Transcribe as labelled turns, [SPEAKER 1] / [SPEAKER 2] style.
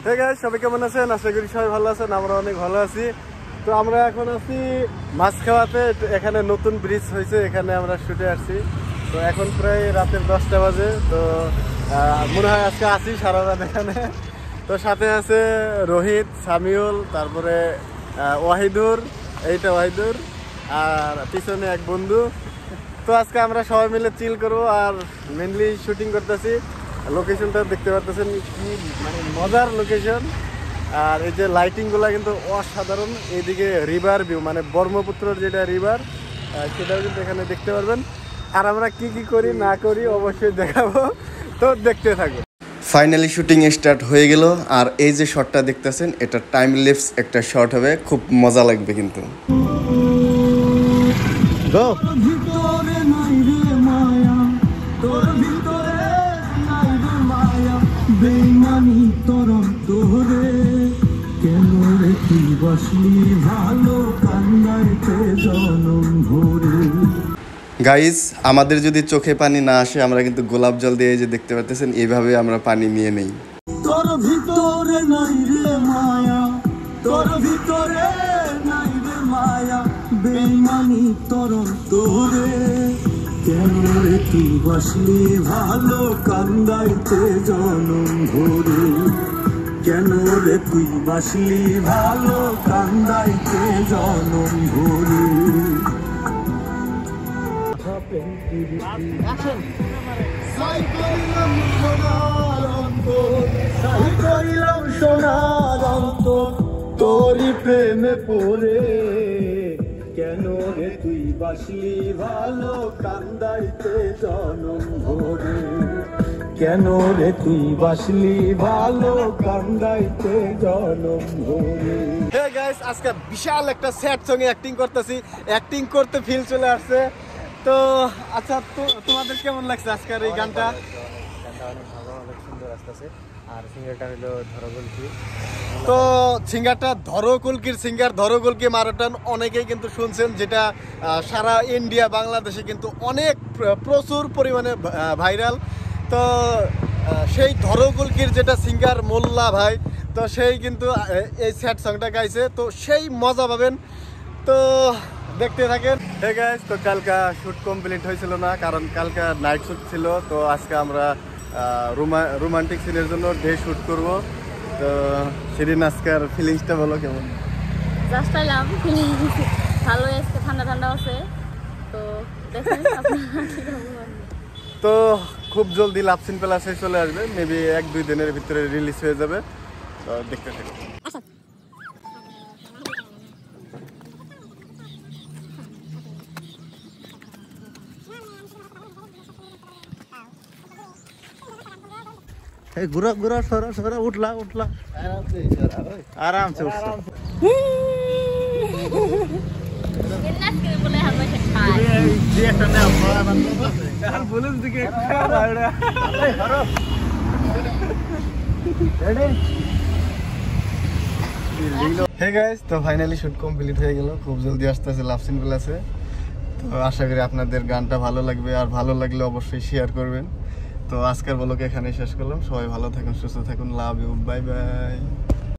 [SPEAKER 1] Hey guys, সবাই কেমন আছেন? আশা করি সবাই ভালো আছেন, আমরা অনেক ভালো আছি। তো আমরা এখন আছি মাছখাওয়াতে। এখানে নতুন ব্রিজ হয়েছে, এখানে আমরা শুটে আসছি। তো এখন প্রায় রাতের 10টা বাজে। তো মনে হয় আজকে আসি সারা রাত এখানে। তো সাথে আছে রোহিত, সামিউল, তারপরে ওয়াহিদুর, এইটা ওয়াহিদুর, আর পিছনে এক বন্ধু। তো আজকে আমরা সবাই মিলে চিল করবো আর মেনলি শুটিং করতেছি। লোকেশনটা দেখতে পারতেছেন, কি মানে মজার লোকেশন। আর এই যে লাইটিংগুলো কিন্তু অসাধারণ। এইদিকে রিভার ভিউ, মানে ব্রহ্মপুত্রের যেটা রিভার, সেটাও কিন্তু এখানে দেখতে পারবেন। আর আমরা কি কি করি না করি অবশ্যই দেখাবো, তো দেখতে থাকো।
[SPEAKER 2] ফাইনালি শুটিং স্টার্ট হয়ে গেল। আর এই যে শটটা দেখতেছেন, এটা টাইম ল্যাপস একটা শট হবে, খুব মজা লাগবে কিন্তু।
[SPEAKER 1] গো
[SPEAKER 3] বেমানি তরম তোরে কেন রে তুই বসলি ভালো কান্নাইতে জনম ভরে।
[SPEAKER 2] গাইজ, আমাদের যদি চোখে পানি না আসে, আমরা কিন্তু গোলাপ জল দিয়ে যে দেখতে পাচ্ছেন, এইভাবে আমরা পানি নিয়ে নেই।
[SPEAKER 3] তোর ভিতরে নাই রে মায়া, তোর ভিতরে নাই রে মায়া, বেমানি তরম তোরে কেন রে তুই বসলি ভালো কান্দাইতে জনম ভরে। কেন রে তুই বসলি ভালো কান্দাইতে জনম ভরে। তোরি প্রেমে পড়ে কেন রে তুই বাসলি ভালো কান্দাইতে জনম ভরে। কেন রে তুই বাসলি ভালো কান্দাইতে জনম ভরে।
[SPEAKER 1] হে গাইস, আজকে বিশাল একটা স্যাড সঙ্গে অ্যাক্টিং করতেছি। অ্যাক্টিং করতে ফিল চলে আসছে। তো আচ্ছা, তো তোমাদের কেমন লাগছে আজকের এই গানটা?
[SPEAKER 4] অনেক সুন্দর আসতেছে। আর সিঙ্গারটা হলো ধরগলকি।
[SPEAKER 1] তো সিঙ্গারটা ধরকুলকির সিঙ্গার, ধরকুলকি মারাটান অনেকেই কিন্তু শুনছেন, যেটা সারা ইন্ডিয়া বাংলাদেশে কিন্তু অনেক প্রচুর পরিমাণে ভাইরাল। তো সেই ধরকুলকির যেটা সিঙ্গার মোল্লা ভাই, তো সেই কিন্তু এই স্যাড সংটা গাইছে। তো সেই মজা পাবেন, তো দেখতে থাকেন। হে গাইস, তো কালকা শ্যুট কমপ্লিট হয়েছিল না, কারণ কালকা নাইট শ্যুট ছিল। তো আজকে আমরা রোমান্টিক সিনের জন্য ডে শ্যুট করব। তো শিরিন, আজকের ফিলিংসটা বলো কেমন?
[SPEAKER 5] জাস্ট আইলাম, ভালো আছে, ঠান্ডা ঠান্ডা আছে। তো দেখেন
[SPEAKER 1] তো খুব জলদি লাভ সিন প্লাসে চলে আসবে, মেবি 1-2 দিনের ভিতরে রিলিজ হয়ে যাবে। তো দেখতে থাকো।
[SPEAKER 4] ঘুরা ঘুরা সরা সরা উঠলা উঠলা আরামসে উঠছে।
[SPEAKER 1] হে গাইস, তো ফাইনালি শুট কমপ্লিট হয়ে গেল। খুব জলদি আসতেছে লাভ সিন প্লাসে। তো আশা করি আপনাদের গানটা ভালো লাগবে, আর ভালো লাগলে অবশ্যই শেয়ার করবেন। তো আজকের ব্লগ এখানেই শেষ করলাম। সবাই ভালো থাকুন, সুস্থ থাকুন। Love you, bye by.